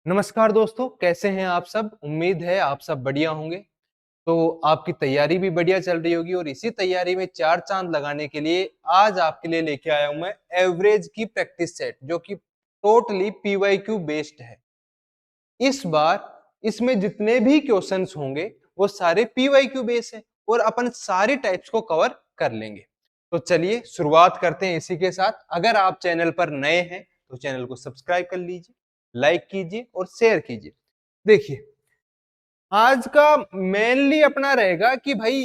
नमस्कार दोस्तों, कैसे हैं आप सब? उम्मीद है आप सब बढ़िया होंगे। तो आपकी तैयारी भी बढ़िया चल रही होगी और इसी तैयारी में चार चांद लगाने के लिए आज आपके लिए लेके आया हूं मैं एवरेज की प्रैक्टिस सेट, जो कि टोटली पीवाईक्यू बेस्ड है। इस बार इसमें जितने भी क्वेश्चंस होंगे वो सारे पीवाईक्यू बेस है और अपन सारे टाइप्स को कवर कर लेंगे। तो चलिए शुरुआत करते हैं इसी के साथ। अगर आप चैनल पर नए हैं तो चैनल को सब्सक्राइब कर लीजिए, लाइक कीजिए और शेयर कीजिए। देखिए, आज का मेनली अपना रहेगा कि भाई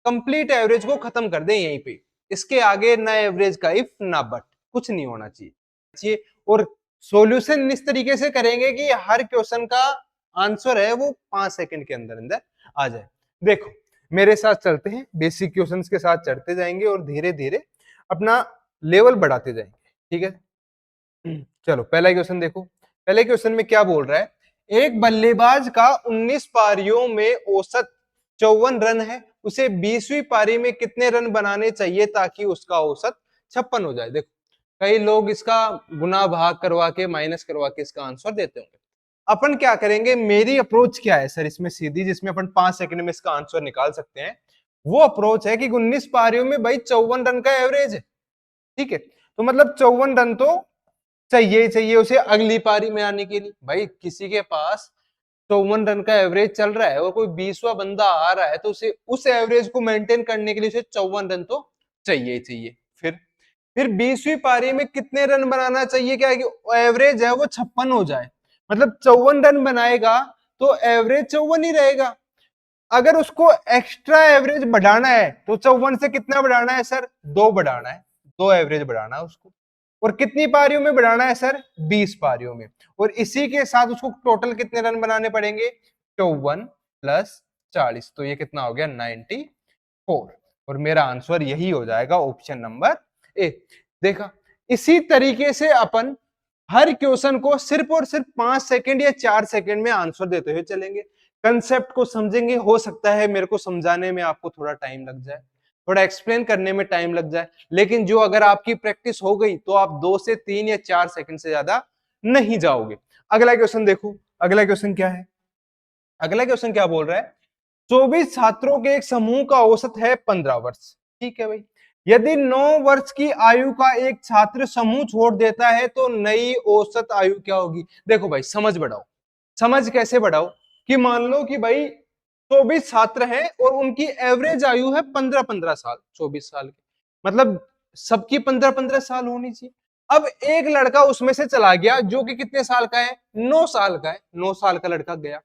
कंप्लीट एवरेज को खत्म कर दें यहीं पे। इसके आगे ना एवरेज का इफ ना बट, कुछ नहीं होना चाहिए। और सॉल्यूशन इस तरीके से करेंगे कि हर क्वेश्चन का आंसर है वो 5 सेकंड के अंदर अंदर आ जाए। देखो, मेरे साथ चलते हैं, बेसिक क्वेश्चंस के साथ चढ़ते जाएंगे और धीरे धीरे अपना लेवल बढ़ाते जाएंगे। ठीक है, चलो पहला क्वेश्चन देखो। पहले क्वेश्चन में क्या बोल रहा है? एक बल्लेबाज का 19 पारियों में औसत 54 रन है, उसे 20वीं पारी में कितने रन बनाने चाहिए ताकि उसका औसत 56 हो जाए? देखो, कई लोग इसका गुना भाग करवा के, माइनस करवा के इसका आंसर देते होंगे। अपन क्या करेंगे, मेरी अप्रोच क्या है सर इसमें सीधी, जिसमें अपन 5 सेकंड में इसका आंसर निकाल सकते हैं, वो अप्रोच है कि 19 पारियों में भाई 54 रन का एवरेज है। ठीक है, तो मतलब 54 रन तो चाहिए ही चाहिए उसे अगली पारी में आने के लिए। भाई किसी के पास 54 रन का एवरेज चल रहा है और कोई 20वां बंदा आ रहा है तो उसे उस एवरेज को मेंटेन करने के लिए उसे 54 रन तो चाहिए ही चाहिए। फिर 20वीं पारी में कितने रन बनाना चाहिए? क्या है कि एवरेज है वो 56 हो जाए, मतलब 54 रन बनाएगा तो एवरेज 54 ही रहेगा। अगर उसको एक्स्ट्रा एवरेज बढ़ाना है तो 54 से कितना बढ़ाना है सर? 2 बढ़ाना है, 2 एवरेज बढ़ाना है उसको। और कितनी पारियों में बढ़ाना है सर? 20 पारियों में। और इसी के साथ उसको टोटल कितने रन बनाने पड़ेंगे? 54 प्लस 40, तो ये कितना हो गया? 94। और मेरा आंसर यही हो जाएगा, ऑप्शन नंबर ए। देखा, इसी तरीके से अपन हर क्वेश्चन को सिर्फ और सिर्फ 5 सेकंड या 4 सेकंड में आंसर देते हुए चलेंगे। कंसेप्ट को समझेंगे। हो सकता है मेरे को समझाने में आपको थोड़ा टाइम लग जाए, थोड़ा एक्सप्लेन करने में टाइम लग जाए, लेकिन जो अगर आपकी प्रैक्टिस हो गई तो आप 2 से 3 या 4 सेकंड से ज्यादा नहीं जाओगे। अगला क्वेश्चन देखो, अगला क्वेश्चन क्या है? अगला क्वेश्चन क्या बोल रहा है? 24 छात्रों के एक समूह का औसत है 15 वर्ष। ठीक है भाई, यदि 9 वर्ष की आयु का एक छात्र समूह छोड़ देता है तो नई औसत आयु क्या होगी? देखो भाई, समझ बढ़ाओ। समझ कैसे बढ़ाओ? कि मान लो कि भाई 24 छात्र हैं और उनकी एवरेज आयु है 15-15 साल, 24 साल की, मतलब सबकी 15-15 साल होनी चाहिए। अब एक लड़का उसमें से चला गया जो कि कितने साल का है? 9 साल का है। 9 साल का लड़का गया।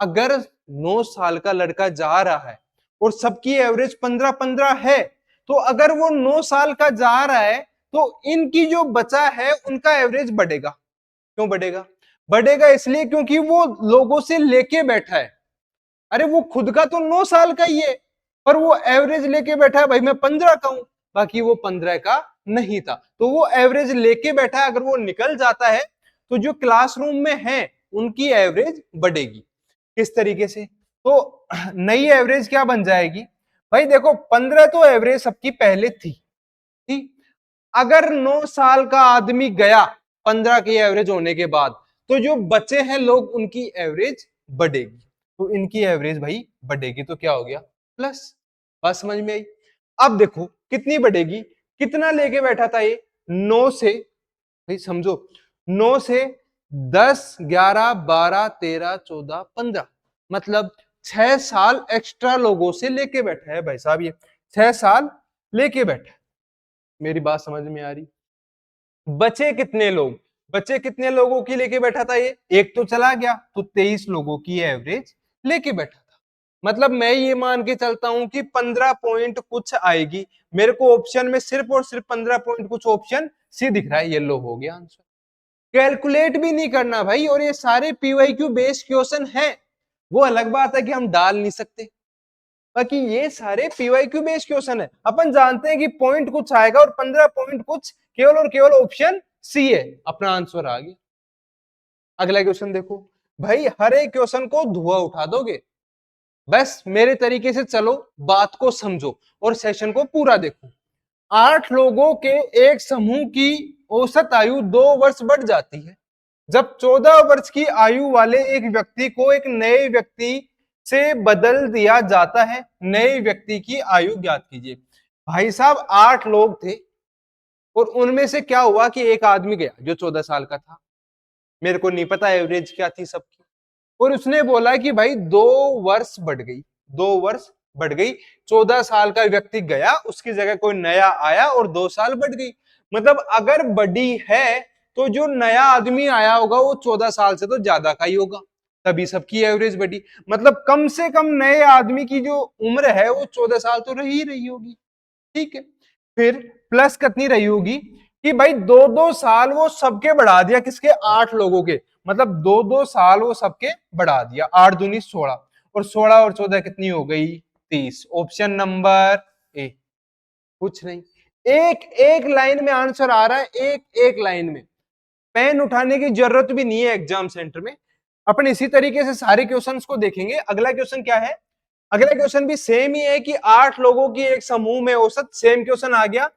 अगर 9 साल का लड़का जा रहा है और सबकी एवरेज 15-15 है, तो अगर वो 9 साल का जा रहा है तो इनकी जो बचा है उनका एवरेज बढ़ेगा। क्यों बढ़ेगा? बढ़ेगा इसलिए क्योंकि वो लोगों से लेके बैठा है। अरे वो खुद का तो 9 साल का ही है, पर वो एवरेज लेके बैठा है, भाई मैं 15 का हूं, बाकी वो 15 का नहीं था, तो वो एवरेज लेके बैठा है। अगर वो निकल जाता है तो जो क्लासरूम में है उनकी एवरेज बढ़ेगी। किस तरीके से? तो नई एवरेज क्या बन जाएगी? भाई देखो, 15 तो एवरेज सबकी पहले थी। ठीक, अगर 9 साल का आदमी गया 15 की एवरेज होने के बाद, तो जो बचे हैं लोग उनकी एवरेज बढ़ेगी, तो इनकी एवरेज भाई बढ़ेगी, तो क्या हो गया? प्लस। बात समझ में आई? अब देखो कितनी बढ़ेगी, कितना लेके बैठा था ये? 9 से, भाई समझो, 9 से 10, 11, 12, 13, 14, 15, मतलब 6 साल एक्स्ट्रा लोगों से लेके बैठा है भाई साहब, ये 6 साल लेके बैठा है। मेरी बात समझ में आ रही? बचे कितने लोग? बचे कितने लोगों की लेके बैठा था ये? एक तो चला गया, तो 23 लोगों की एवरेज लेके बैठा था। मतलब मैं ये मान के चलता हूं कि 15 पॉइंट कुछ आएगी। मेरे को ऑप्शन में सिर्फ और सिर्फ 15 पॉइंट कुछ ऑप्शन सी दिख रहा है, येलो हो गया आंसर। कैलकुलेट भी नहीं करना भाई, और ये सारे पीवाईक्यू बेस्ड क्वेश्चन है। वो अलग बात है कि हम डाल नहीं सकते, बाकी ये सारे पीवाईक्यू बेस्ड क्वेश्चन है। अपन जानते हैं कि पॉइंट कुछ आएगा और 15 पॉइंट कुछ केवल और केवल ऑप्शन सी है, अपना आंसर आ गया। अगला क्वेश्चन देखो भाई, हर एक क्वेश्चन को धुआं उठा दोगे? बस मेरे तरीके से चलो, बात को समझो और सेशन को पूरा देखो। 8 लोगों के एक समूह की औसत आयु 2 वर्ष बढ़ जाती है जब 14 वर्ष की आयु वाले एक व्यक्ति को एक नए व्यक्ति से बदल दिया जाता है, नए व्यक्ति की आयु ज्ञात कीजिए। भाई साहब 8 लोग थे और उनमें से क्या हुआ कि एक आदमी गया जो 14 साल का था, मेरे को नहीं पता एवरेज क्या थी सबकी, और उसने बोला कि भाई 2 वर्ष बढ़ गई, 2 वर्ष बढ़ गई, 14 साल का व्यक्ति गया, उसकी जगह कोई नया आया और 2 साल बढ़ गई। मतलब अगर बड़ी है तो जो नया आदमी आया होगा वो 14 साल से तो ज्यादा का ही होगा, तभी सबकी एवरेज बढ़ी। मतलब कम से कम नए आदमी की जो उम्र है वो 14 साल तो रही होगी, ठीक है। फिर प्लस कितनी रही होगी कि भाई 2-2 साल वो सबके बढ़ा दिया, किसके, 8 लोगों के, मतलब 2-2 साल वो सबके बढ़ा दिया, 8 दूनी 16, और 16 और 14 कितनी हो गई, 30। Option number A. कुछ नहीं, एक एक लाइन में आंसर आ रहा है, एक एक लाइन में, पेन उठाने की जरूरत भी नहीं है एग्जाम सेंटर में। अपन इसी तरीके से सारे क्वेश्चंस को देखेंगे। अगला क्वेश्चन क्या है, अगला क्वेश्चन भी सेम ही है कि 8 लोगों की एक समूह में औसत, सेम क्वेश्चन आ गया,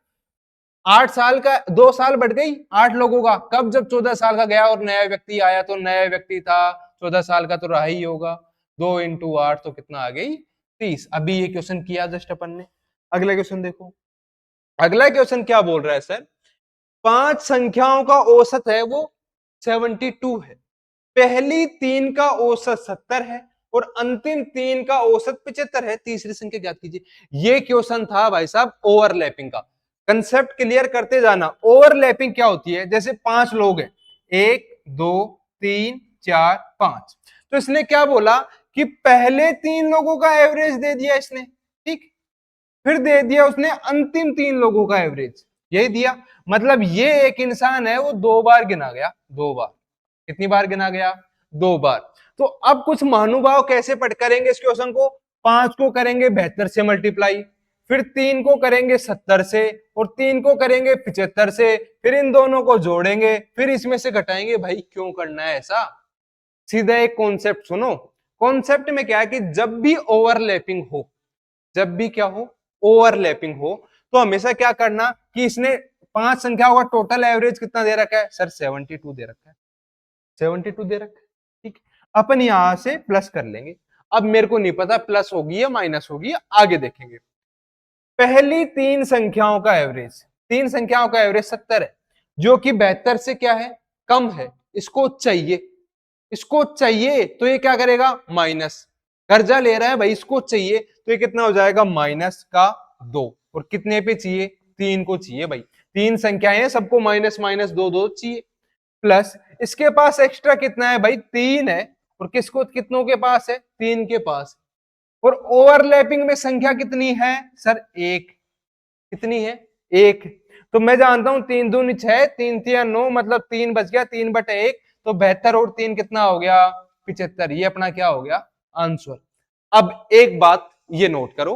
8 साल का 2 साल बढ़ गई 8 लोगों का, कब, जब 14 साल का गया और नया व्यक्ति आया, तो नया व्यक्ति था 14 साल का तो रहा ही होगा, 2 × 8 तो कितना आ गई, 30। अभी ये क्वेश्चन किया जस्ट अपन ने। अगला क्वेश्चन देखो, अगला क्वेश्चन क्या बोल रहा है सर, 5 संख्याओं का औसत है वो 72 है, पहली 3 का औसत 70 है और अंतिम 3 का औसत 75 है, तीसरी संख्या ज्ञात कीजिए। ये क्वेश्चन था भाई साहब ओवरलैपिंग का। कंसेप्ट क्लियर करते जाना। ओवरलैपिंग क्या होती है, जैसे 5 लोग हैं, 1 2 3 4 5, तो इसने क्या बोला कि पहले 3 लोगों का एवरेज दे दिया इसने, ठीक, फिर दे दिया उसने अंतिम 3 लोगों का एवरेज, यही दिया। मतलब ये एक इंसान है वो 2 बार गिना गया, 2 बार, कितनी बार गिना गया, 2 बार। तो अब कुछ महानुभाव कैसे पढ़ करेंगे इस क्वेश्चन को, 5 को करेंगे 72 से मल्टीप्लाई, फिर 3 को करेंगे 70 से, और 3 को करेंगे 75 से, फिर इन दोनों को जोड़ेंगे, फिर इसमें से घटाएंगे। भाई क्यों करना है ऐसा, सीधा एक कॉन्सेप्ट सुनो। कॉन्सेप्ट में क्या है कि जब भी ओवरलैपिंग हो, जब भी क्या हो, ओवरलैपिंग हो, तो हमेशा क्या करना कि इसने 5 संख्याओं का टोटल एवरेज कितना दे रखा है सर, 72 दे रखा है, 72 दे रखा है, ठीक। अपन यहां से प्लस कर लेंगे। अब मेरे को नहीं पता प्लस होगी या माइनस होगी, आगे देखेंगे। पहली 3 संख्याओं का एवरेज, 3 संख्याओं का एवरेज 70 है, जो कि 72 से क्या है, कम है, इसको चाहिए, इसको चाहिए, तो ये क्या करेगा, माइनस, कर्जा ले रहा है भाई, इसको चाहिए, तो ये कितना हो जाएगा, माइनस का 2, और कितने पे चाहिए, 3 को चाहिए भाई, 3 संख्याएं हैं, सबको माइनस माइनस 2 2 चाहिए। प्लस इसके पास एक्स्ट्रा कितना है भाई, 3 है, और किसको, कितनों के पास है, 3 के पास, और ओवरलैपिंग में संख्या कितनी है सर, 1, कितनी है, 1। तो मैं जानता हूं 3 दूनी 6, 3 तिया 9, मतलब 3 बच गया, 3/1, तो 72 और 3 कितना हो गया, 75। ये अपना क्या हो गया, आंसर। अब एक बात ये नोट करो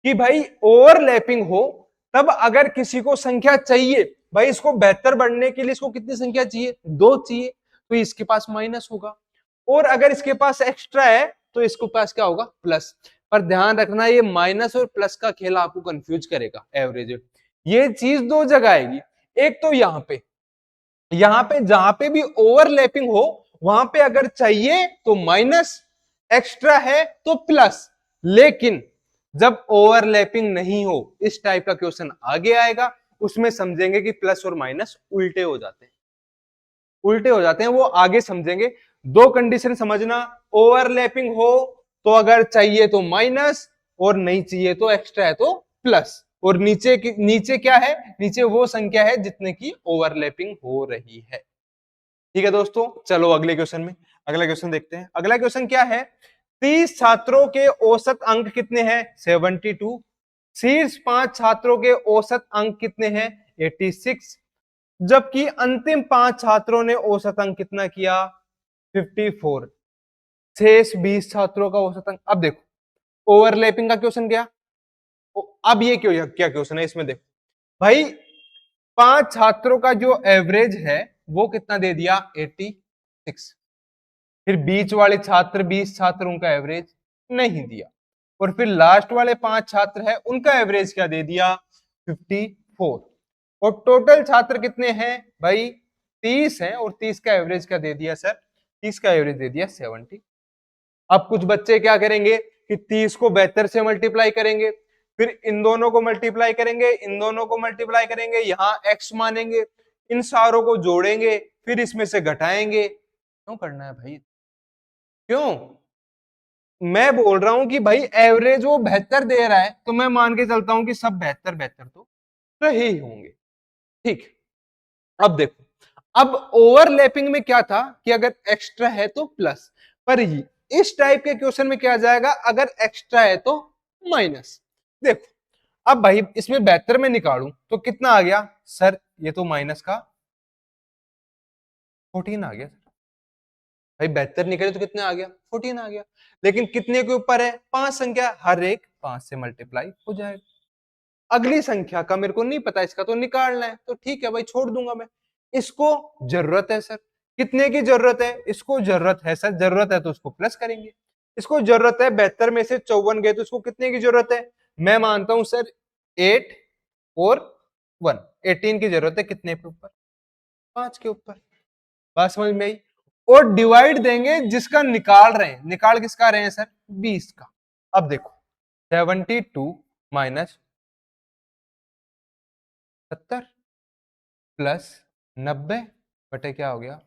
कि भाई ओवरलैपिंग हो तब अगर किसी को संख्या चाहिए, भाई इसको 72 बढ़ने के लिए इसको कितनी संख्या चाहिए, 2 चाहिए, तो इसके पास माइनस होगा, और अगर इसके पास एक्स्ट्रा है तो इसके पास क्या होगा, प्लस। पर ध्यान रखना ये माइनस और प्लस का खेल आपको कंफ्यूज करेगा एवरेज, ये चीज 2 जगह आएगी। एक तो यहां पे जहां पे भी ओवरलैपिंग हो वहां पे अगर चाहिए तो माइनस, एक्स्ट्रा है तो प्लस, लेकिन जब ओवरलैपिंग नहीं हो, इस टाइप का क्वेश्चन आगे आएगा, उसमें समझेंगे कि प्लस और माइनस उल्टे हो जाते हैं, उल्टे हो जाते हैं, वो आगे समझेंगे। 2 कंडीशन समझना, ओवरलैपिंग हो तो अगर चाहिए तो माइनस, और नहीं चाहिए तो एक्स्ट्रा है तो प्लस, और नीचे क्या है, नीचे वो संख्या है जितने की ओवरलैपिंग हो रही है। ठीक है दोस्तों, चलो अगले क्वेश्चन में, अगला क्वेश्चन देखते हैं। अगला क्वेश्चन क्या है, 30 छात्रों के औसत अंक कितने हैं, 72। शीर्ष 5 छात्रों के औसत अंक कितने हैं, 86, जबकि अंतिम 5 छात्रों ने औसत अंक कितना किया, 54। शेष 20 छात्रों का औसत अंक। अब देखो ओवरलैपिंग का क्वेश्चन क्या, अब ये क्या क्वेश्चन है इसमें, देखो भाई 5 छात्रों का जो एवरेज है वो कितना दे दिया, 86, फिर बीच वाले छात्र 20 छात्र, उनका एवरेज नहीं दिया, और फिर लास्ट वाले 5 छात्र है उनका एवरेज क्या दे दिया, 54, और टोटल छात्र कितने हैं भाई, 30 है और 30 का एवरेज क्या दे दिया सर? 30 का एवरेज दे दिया 70। अब कुछ बच्चे क्या करेंगे कि 30 को 72 से मल्टीप्लाई करेंगे, फिर इन दोनों को मल्टीप्लाई करेंगे, इन दोनों को मल्टीप्लाई करेंगे, यहां एक्स मानेंगे, इन सारों को जोड़ेंगे, फिर इसमें से घटाएंगे। क्यों करना है भाई? क्यों? मैं बोल रहा हूं कि भाई एवरेज वो 72 दे रहा है, तो मैं मान के चलता हूं कि सब 72 72 तो रहे ही होंगे। ठीक, अब देखो, अब ओवरलैपिंग में क्या था कि अगर एक्स्ट्रा है तो प्लस, पर इस टाइप के क्वेश्चन में क्या आ जाएगा, अगर एक्स्ट्रा है तो माइनस। देखो, अब भाई इसमें 72 में निकालूं तो कितना आ गया सर? ये तो माइनस का 14 आ गया। भाई 72 निकले तो कितने आ गया? 14 आ गया। लेकिन कितने के ऊपर है? 5 संख्या, हर एक 5 से मल्टीप्लाई हो जाएगा। अगली संख्या का मेरे को नहीं पता, इसका तो निकालना है, तो ठीक है भाई, छोड़ दूंगा मैं। इसको जरूरत है सर, कितने की जरूरत है? इसको जरूरत है सर, जरूरत है तो उसको प्लस करेंगे। इसको जरूरत है 72 में से 54 गए, तो इसको कितने की जरूरत है? मैं मानता हूं सर 8 और 1, 18 की जरूरत है। कितने के ऊपर? 5 के ऊपर। बात समझ में आई? और डिवाइड देंगे जिसका निकाल रहे हैं। निकाल किसका रहे हैं सर? 20 का। अब देखो 72 माइनस 70 प्लस 90 बटे क्या हो गया?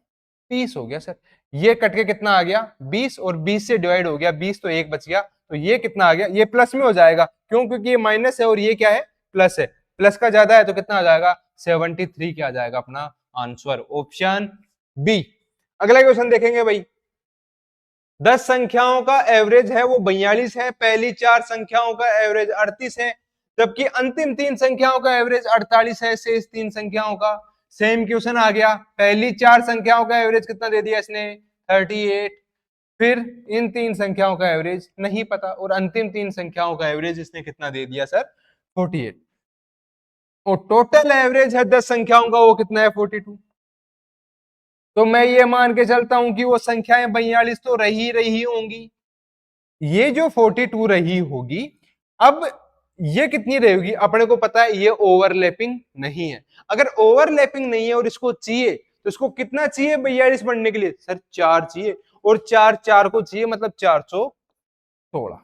20 हो गया सर। ये कट के कितना आ गया? 20, और 20 से डिवाइड हो गया 20, तो एक बच गया। तो ये कितना आ गया? ये प्लस में हो जाएगा, क्यों? क्योंकि ये माइनस है और ये क्या है? प्लस है। प्लस का ज्यादा है तो कितना आ जाएगा? 73 क्या आ जाएगा अपना आंसर? Option B. अगला क्वेश्चन देखेंगे भाई। 10 संख्याओं का एवरेज है वो 42 है, पहली 4 संख्याओं का एवरेज 38 है, जबकि अंतिम 3 संख्याओं का एवरेज 48 है, शेष 3 संख्याओं का। सेम क्वेश्चन आ गया, पहली 4 संख्याओं का एवरेज कितना दे दिया इसने? 38। फिर इन 3 संख्याओं का एवरेज नहीं पता, और अंतिम 3 संख्याओं का एवरेज इसने कितना दे दिया सर? 48। और टोटल एवरेज है 10 संख्याओं का, वो कितना है? 42। तो मैं ये मान के चलता हूं कि वो संख्याएं 42 तो रही होंगी। ये जो 42 रही होगी, अब ये कितनी रहेगी? अपने को पता है ये ओवरलैपिंग नहीं है। अगर ओवरलैपिंग नहीं है और इसको चाहिए, तो इसको कितना चाहिए 42 बनने के लिए? सर 4 चाहिए, और 4 4 को चाहिए, मतलब 416।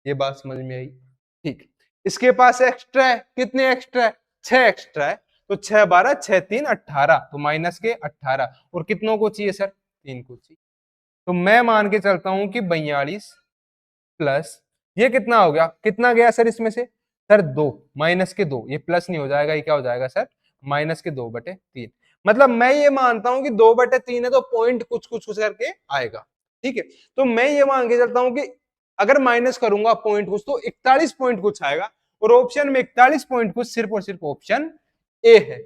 ये बात समझ में आई? ठीक। इसके पास एक्स्ट्रा है, कितने एक्स्ट्रा है? 6 एक्स्ट्रा है। तो 6 12 6 3 18, तो माइनस के 18, और कितनों को चाहिए सर? 3 को चाहिए। तो मैं मान के चलता हूं कि 42 प्लस ये कितना हो गया? कितना गया सर इसमें से? सर 2, माइनस के 2, ये प्लस नहीं हो जाएगा, ये क्या हो जाएगा सर? माइनस के 2/3। मतलब मैं ये मानता हूं कि 2/3 है तो पॉइंट कुछ कुछ कुछ करके आएगा। ठीक है, तो मैं ये मान के चलता हूं कि अगर माइनस करूंगा पॉइंट कुछ, तो 41 पॉइंट कुछ आएगा, और ऑप्शन में 41 पॉइंट कुछ सिर्फ और सिर्फ ऑप्शन ए है।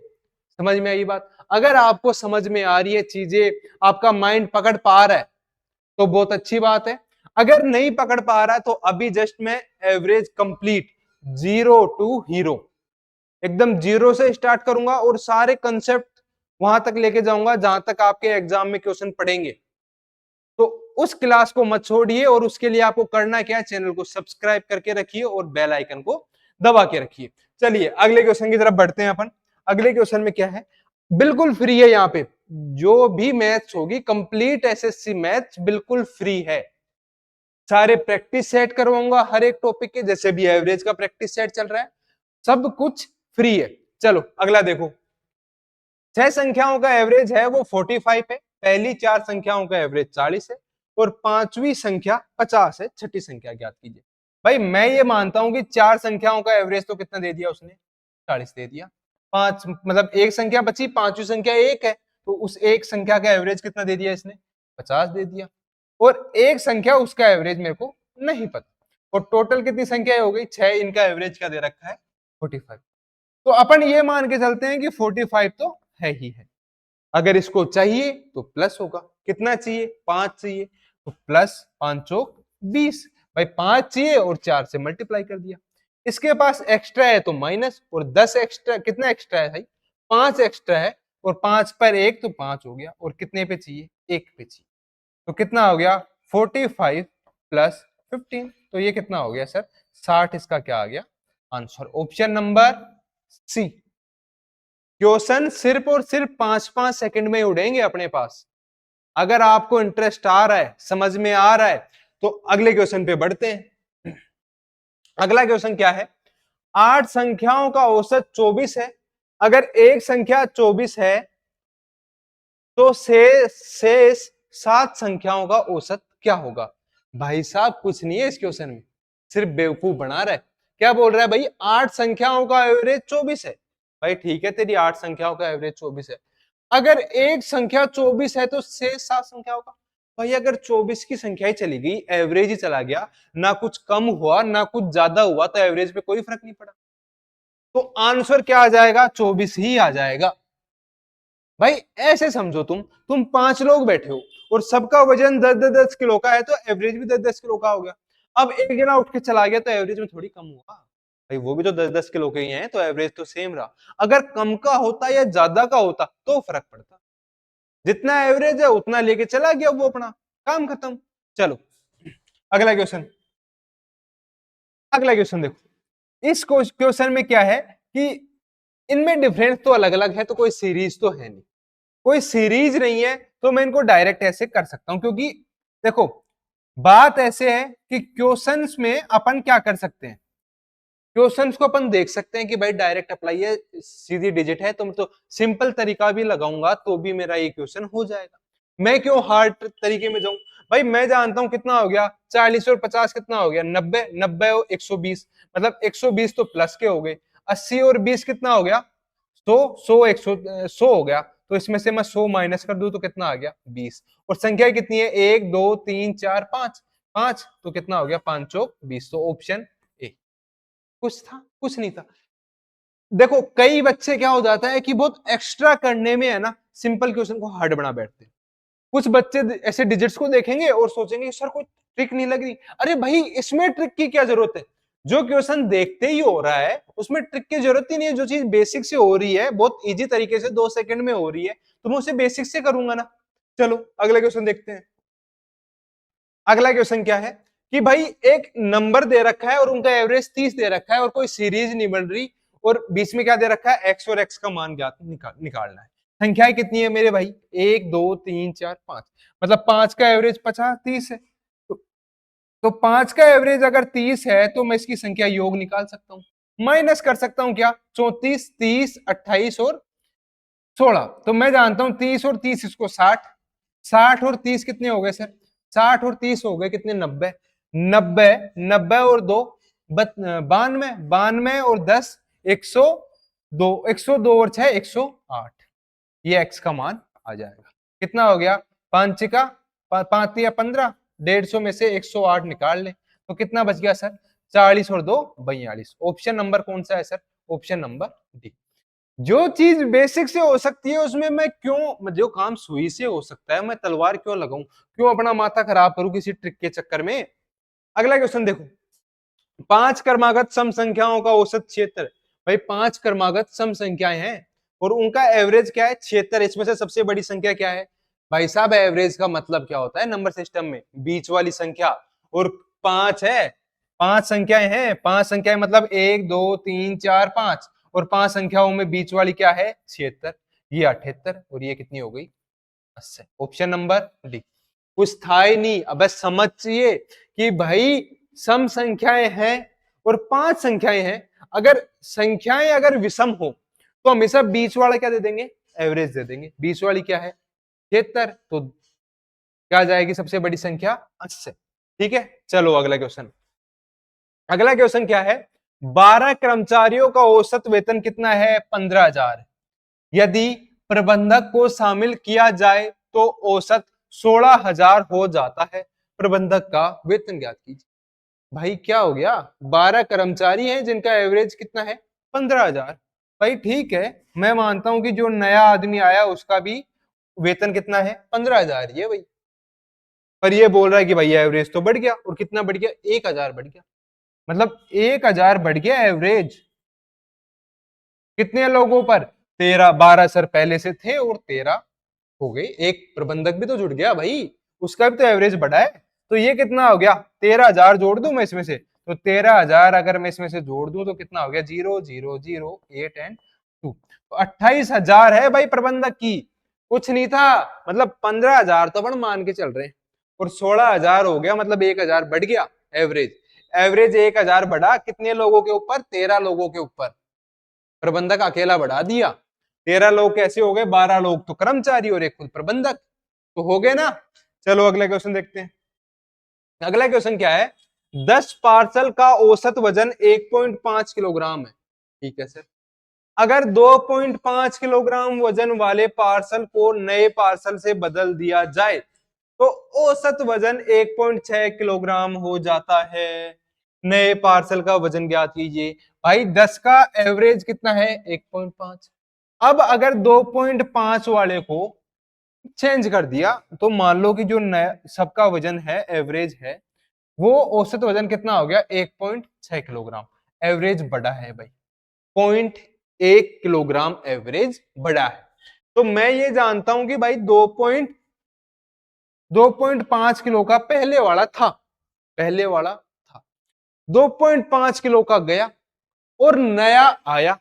समझ में आई बात? अगर आपको समझ में आ रही है चीजें, आपका माइंड पकड़ पा रहा है, तो बहुत अच्छी बात है। अगर नहीं पकड़ पा रहा है, तो अभी जस्ट मैं average complete, zero to hero, एकदम जीरो से स्टार्ट करूंगा और सारे कंसेप्ट वहां तक लेके जाऊंगा जहां तक आपके एग्जाम में क्वेश्चन पढ़ेंगे। तो उस क्लास को मत छोड़िए, और उसके लिए आपको करना क्या है? चैनल को सब्सक्राइब करके रखिए और बेल आइकन को दबा के रखिए। चलिए अगले क्वेश्चन की तरफ बढ़ते हैं अपन। अगले क्वेश्चन में क्या है? बिल्कुल फ्री है यहाँ पे, जो भी मैथ्स होगी कंप्लीट एसएससी मैथ्स बिल्कुल फ्री है। सारे प्रैक्टिस सेट करवाऊंगा हर एक टॉपिक के, जैसे भी एवरेज का प्रैक्टिस सेट चल रहा है, सब कुछ फ्री है। चलो अगला देखो। 6 संख्याओं का एवरेज है वो 45 है, पहली 4 संख्याओं का एवरेज 40 है, और पांचवी संख्या 50 है, छठी संख्या ज्ञात कीजिए। भाई मैं ये मानता हूं कि 4 संख्याओं का एवरेज तो कितना दे दिया उसने? 40 दे दिया। 5 मतलब एक संख्या बची, पांचवी संख्या 1 है, तो उस एक संख्या का एवरेज कितना दे दिया इसने? 50 दे दिया। और एक संख्या उसका एवरेज मेरे को नहीं पता। और टोटल कितनी संख्या हो गई? 6, इनका एवरेज क्या दे रखा है? 45। तो अपन ये मान के चलते हैं कि 45 तो है ही है। अगर इसको चाहिए तो प्लस होगा। कितना चाहिए? 5 चाहिए, तो प्लस 5 चौक 20। भाई 5 चाहिए और 4 से मल्टीप्लाई कर दिया। इसके पास एक्स्ट्रा है तो माइनस, और 10 एक्स्ट्रा, कितना एक्स्ट्रा है भाई? 5 एक्स्ट्रा है, और 5 पर 1 तो 5 हो गया, और कितने पे चाहिए? 1 पे चाहिए। तो कितना हो गया? 45 प्लस 15, तो ये कितना हो गया सर? 60। इसका क्या आ गया answer? Option number C. Question सिर्फ और सिर्फ 5-5 सेकंड में उड़ेंगे अपने पास। अगर आपको इंटरेस्ट आ रहा है, समझ में आ रहा है, तो अगले क्वेश्चन पे बढ़ते हैं। अगला क्वेश्चन क्या है? 8 संख्याओं का औसत 24 है। अगर एक संख्या 24 है तो शेष 7 संख्याओं का औसत क्या होगा? भाई साहब कुछ नहीं है इस क्वेश्चन में, सिर्फ बेवकूफ बना रहा है। क्या बोल रहा है भाई? 8 संख्याओं का एवरेज 24 है। भाई ठीक है, तेरी 8 संख्याओं का एवरेज 24 है। अगर एक संख्या 24 है तो शेष 7 संख्याओं का। भाई अगर 24 की संख्या ही चली गई, एवरेज ही चला गया, ना कुछ कम हुआ ना कुछ ज्यादा हुआ, तो एवरेज पे कोई फर्क नहीं पड़ा। तो आंसर क्या आ जाएगा? 24 ही आ जाएगा। भाई ऐसे समझो, तुम 5 लोग बैठे हो और सबका वजन 10-10 किलो का है, तो एवरेज भी 10-10 किलो का हो गया। अब एक जना उठ के चला गया तो एवरेज में थोड़ी कम हुआ। भाई वो भी तो 10-10 किलो के ही हैं, तो एवरेज तो सेम रहा। अगर कम का होता या ज्यादा का होता तो फर्क पड़ता। जितना एवरेज है उतना लेके चला गया वो, अपना काम खत्म। चलो अगला क्वेश्चन। अगला क्वेश्चन देखो, इस क्वेश्चन में क्या है कि इनमें डिफरेंस तो अलग अलग है, तो कोई सीरीज तो है नहीं, कोई सीरीज नहीं है, तो मैं इनको डायरेक्ट ऐसे कर सकता हूं। क्योंकि देखो बात ऐसे है कि क्वेश्चंस में अपन क्या कर सकते हैं, क्वेश्चंस को अपन देख सकते हैं कि भाई डायरेक्ट अप्लाई है, सीधी डिजिट है, तो मैं तो सिंपल तरीका भी लगाऊंगा तो भी मेरा ये क्वेश्चन हो जाएगा। मैं क्यों हार्ड तरीके में जाऊं? भाई मैं जानता हूं कितना हो गया 40 और 50 कितना हो गया 90, 90 और 120, मतलब 120 तो प्लस के हो गए। 80 और 20 कितना हो गया 100, 100 100 100 हो गया। तो इसमें से मैं 100 माइनस कर दूं तो कितना आ गया 20। और संख्या कितनी है 1 2 3 4 5, 5 तो कितना हो गया 5 चौक 20। तो ऑप्शन ए। कुछ था? कुछ नहीं था। देखो कई बच्चे क्या हो जाता है कि बहुत एक्स्ट्रा करने में है ना, सिंपल क्वेश्चन को हार्ड बना बैठते हैं। कुछ बच्चे ऐसे डिजिट्स को देखेंगे और सोचेंगे सर कोई ट्रिक नहीं लग रही। अरे भाई इसमें ट्रिक की क्या जरूरत है? जो क्वेश्चन देखते ही हो रहा है उसमें ट्रिक की जरूरत ही नहीं है। जो चीज बेसिक से हो रही है, बहुत इजी तरीके से 2 सेकंड में हो रही है, तो मैं उसे बेसिक से करूंगा ना। चलो अगला क्वेश्चन देखते हैं। अगला क्वेश्चन क्या है कि भाई एक नंबर दे रखा है और उनका एवरेज 30 दे रखा है और कोई सीरीज नहीं बन रही, और बीच में क्या दे रखा है एक्स, और एक्स का मान ज्ञात निकालना है। संख्याएं कितनी है मेरे भाई? 1 2 3 4 5, मतलब 5 का एवरेज 50 30 है। तो 5 का एवरेज अगर 30 है तो मैं इसकी संख्या योग निकाल सकता हूं, माइनस कर सकता हूं क्या? 34 30 28 और 16। तो मैं जानता हूं 30 और 30 इसको 60, 60 और 30 कितने हो गए सर? 60 और 30 हो गए कितने? 90, 90 90 और 2 92, 92 और 10 102, 102 और 6 108। ये एक्स का मान आ जाएगा। कितना हो गया? 5 का 5 या 15, 150 में से 108 निकाल ले तो कितना बच गया सर? 40 और 2 42। ऑप्शन नंबर कौन सा है सर? Option number D. जो चीज बेसिक से हो सकती है उसमें मैं क्यों, जो काम सुई से हो सकता है मैं तलवार क्यों लगाऊं? क्यों अपना माथा खराब करूं किसी ट्रिक के चक्कर में? अगला क्वेश्चन देखो, 5 क्रमागत सम संख्याओं का औसत 76। भाई 5 क्रमागत सम संख्याएं हैं और उनका एवरेज क्या है? 76। इसमें से सबसे बड़ी संख्या क्या है? भाई साहब एवरेज का मतलब क्या होता है नंबर सिस्टम में? बीच वाली संख्या। और 5 है, 5 संख्याएं हैं, 5 संख्याएं मतलब 1 2 3 4 5, और 5 संख्याओं में बीच वाली क्या है? 76। ये 78 और ये कितनी हो गई? 80। Option number D. कुछ था ही नहीं। अब समझिए कि भाई सम संख्याएं हैं और 5 संख्याएं हैं। अगर संख्याएं अगर विषम हो तो हमेशा बीच वाला क्या दे देंगे? एवरेज दे देंगे। बीच वाली क्या है? 76। तो क्या आ जाएगी सबसे बड़ी संख्या? 80। ठीक है, चलो अगला क्वेश्चन। अगला क्वेश्चन क्या है? 12 कर्मचारियों का औसत वेतन कितना है? 15,000। यदि प्रबंधक को शामिल किया जाए तो औसत 16,000 हो जाता है। प्रबंधक का वेतन ज्ञात कीजिए। भाई क्या हो गया? 12 कर्मचारी हैं जिनका एवरेज कितना है? 15,000। भाई ठीक है, मैं मानता हूं कि जो नया आदमी आया उसका भी वेतन कितना है? 15,000 ही है भाई। पर ये बोल रहा है कि भाई एवरेज तो बढ़ गया, और कितना बढ़ गया? 1,000 बढ़ गया। मतलब 1,000 बढ़ गया एवरेज। कितने लोगों पर? 13। 12 सर पहले से थे और 13 हो गई। एक प्रबंधक भी तो जुड़ गया भाई, उसका भी तो एवरेज बढ़ा है। तो ये कितना हो गया? 13,000 जोड़ दूं मैं इसमें से, तो 13,000 अगर मैं इसमें से जोड़ दूं तो कितना हो गया? 0 0 0 8 एंड 2। तो 28,000 है भाई प्रबंधक की, कुछ नहीं था, मतलब 15,000 तो अपन मान के चल रहे हैं, और 16,000 हो गया, मतलब 1,000 बढ़ गया एवरेज। एवरेज 1,000 बढ़ा कितने लोगों के ऊपर? 13 लोगों के ऊपर। प्रबंधक अकेला बढ़ा दिया। 13 लोग कैसे हो गए? 12 लोग तो कर्मचारी और एक खुद प्रबंधक, तो हो गए ना। चलो अगला क्वेश्चन देखते हैं। अगला क्वेश्चन क्या है? 10 पार्सल का औसत वजन 1.5 किलोग्राम है। ठीक है सर। अगर 2.5 किलोग्राम वजन वाले पार्सल को नए पार्सल से बदल दिया जाए तो औसत वजन 1.6 किलोग्राम हो जाता है। नए पार्सल का वजन ज्ञात कीजिए। भाई 10 का एवरेज कितना है? 1.5। अब अगर 2.5 वाले को चेंज कर दिया तो मान लो कि जो नया सबका वजन है, एवरेज है, वो औसत वजन कितना हो गया? 1.6 किलोग्राम। एवरेज बढ़ा है भाई, 0.1 किलोग्राम एवरेज बढ़ा है। तो मैं ये जानता हूं कि भाई 2.5 किलो का पहले वाला था, पहले वाला था, 2.5 किलो का गया और नया आया।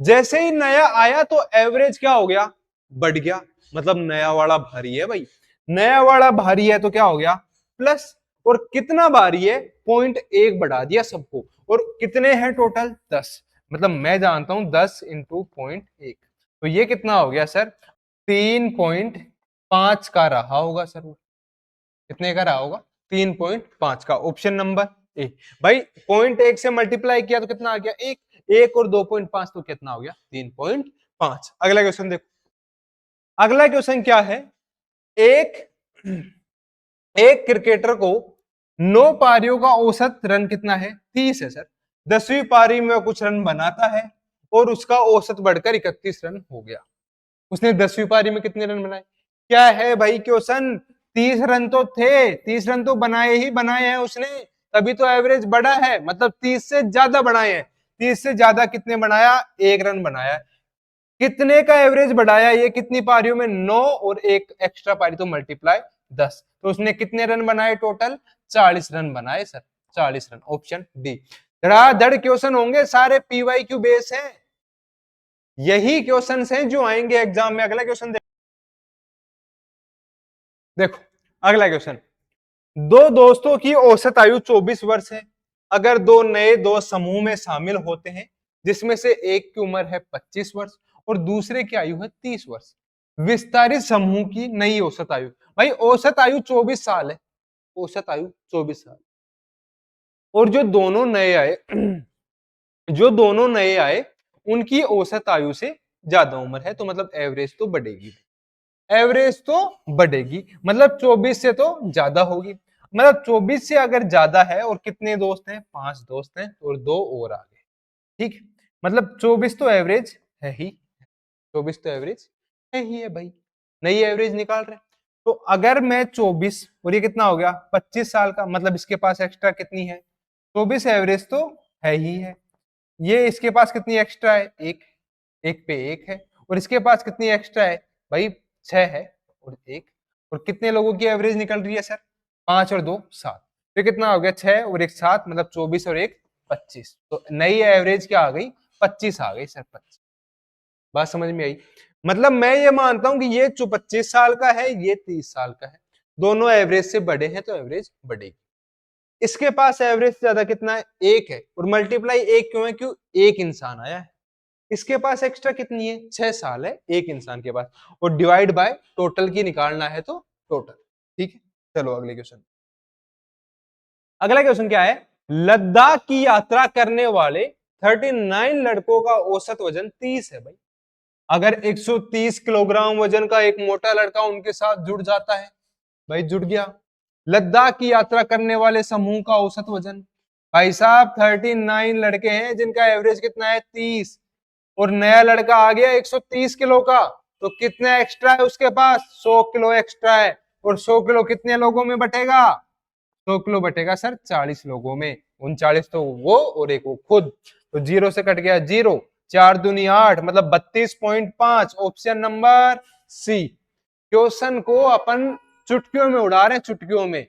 जैसे ही नया आया तो एवरेज क्या हो गया? बढ़ गया, मतलब नया वाला भारी है भाई। नया वाला भारी है तो क्या हो गया? प्लस। और कितना भारी है? 0.1 बढ़ा दिया सबको। और कितने हैं टोटल? 10। मतलब मैं जानता हूं 10 इंटू 0.1, तो ये कितना हो गया सर? 3.5 का रहा होगा सर। कितने का रहा होगा? 3.5 का। Option number A. भाई 0.1 से मल्टीप्लाई किया तो कितना आ गया? 1। 1 और 2.5 तो कितना हो गया? 3.5। अगला क्वेश्चन देखो। अगला क्वेश्चन क्या है? एक एक क्रिकेटर को 9 पारियों का औसत रन कितना है? 30 है सर। 10वीं पारी में कुछ रन बनाता है और उसका औसत बढ़कर 31 रन हो गया। उसने 10वीं पारी में कितने रन बनाए? क्या है भाई क्वेश्चन? 30 रन तो थे, 30 रन तो बनाए ही बनाए हैं उसने, तभी तो एवरेज बढ़ा है, मतलब 30 से ज्यादा बनाए हैं। 30 से ज्यादा कितने बनाया? 1 रन बनाया। कितने का एवरेज बढ़ाया? ये कितनी पारियों में? 9 और एक एक्स्ट्रा पारी तो मल्टीप्लाई 10। तो उसने कितने रन बनाए टोटल? 40 रन बनाए सर, 40 रन। Option D. धड़ाधड़ क्वेश्चन होंगे सारे, पीवाई क्यू बेस है, यही क्वेश्चन हैं जो आएंगे एग्जाम में। अगला क्वेश्चन देखो। अगला क्वेश्चन, दो दोस्तों की औसत आयु 24 वर्ष है। अगर दो नए दोस्त समूह में शामिल होते हैं जिसमें से एक की उम्र है 25 वर्ष और दूसरे की आयु है 30 वर्ष, विस्तारित समूह की नई औसत आयु। भाई औसत आयु 24 साल है, औसत आयु 24 साल। और जो दोनों नए आए जो दोनों नए आए उनकी औसत आयु से ज्यादा उम्र है, तो मतलब एवरेज तो बढ़ेगी, एवरेज तो बढ़ेगी, मतलब 24 से तो ज्यादा होगी। मतलब 24 से अगर ज्यादा है और कितने दोस्त हैं? 5 दोस्त हैं और 2 और आ गए। ठीक, मतलब 24 तो एवरेज है ही, 24 तो एवरेज है ही है भाई, नई एवरेज निकाल रहे हैं। तो अगर मैं 24 और ये कितना हो गया? 25 साल का, मतलब इसके पास एक्स्ट्रा कितनी है? 24 एवरेज तो है ही है। ये इसके पास कितनी एक्स्ट्रा है? एक, एक पे एक है। और इसके पास कितनी एक्स्ट्रा है? भाई 6 है और एक। और कितने लोगों की एवरेज निकल रही है सर? 5 और 2 7। तो कितना हो गया? 6 और एक 7, मतलब 24 और एक 25। तो नई एवरेज क्या आ गई? 25 आ गई सर, 25। बात समझ में आई? मतलब मैं ये मानता हूं कि ये जो 25 साल का है ये 30 साल का है, दोनों एवरेज से बड़े हैं तो एवरेज बढ़ेगी। इसके पास एवरेज से ज्यादा कितना है? एक है। और मल्टीप्लाई एक क्यों है? क्यों? एक इंसान आया है। इसके पास एक्स्ट्रा कितनी है? 6 साल है एक इंसान के पास। और डिवाइड बाय टोटल की निकालना है तो टोटल। ठीक है, चलो अगले क्वेश्चन। अगला क्वेश्चन क्या है? लद्दाख की यात्रा करने वाले 39 लड़कों का औसत वजन 30 है भाई। अगर 130 किलोग्राम वजन का एक मोटा लड़का उनके साथ जुड़ जाता है, भाई जुड़ गया। लद्दाख की यात्रा करने वाले समूह का औसत वजन, भाई साहब 39 लड़के हैं जिनका एवरेज कितना है? 30। और नया लड़का आ गया 130 किलो का, तो कितना एक्स्ट्रा है उसके पास? 100 किलो एक्स्ट्रा है। और 100 किलो कितने लोगों में बटेगा? 100 किलो बटेगा सर 40 लोगों में। 39 तो वो और एक वो खुद, तो जीरो से कट गया जीरो। 4 दूनी 8, मतलब 32.5। Option number C. क्वेश्चन को अपन चुटकियों में उड़ा रहे हैं, चुटकियों में।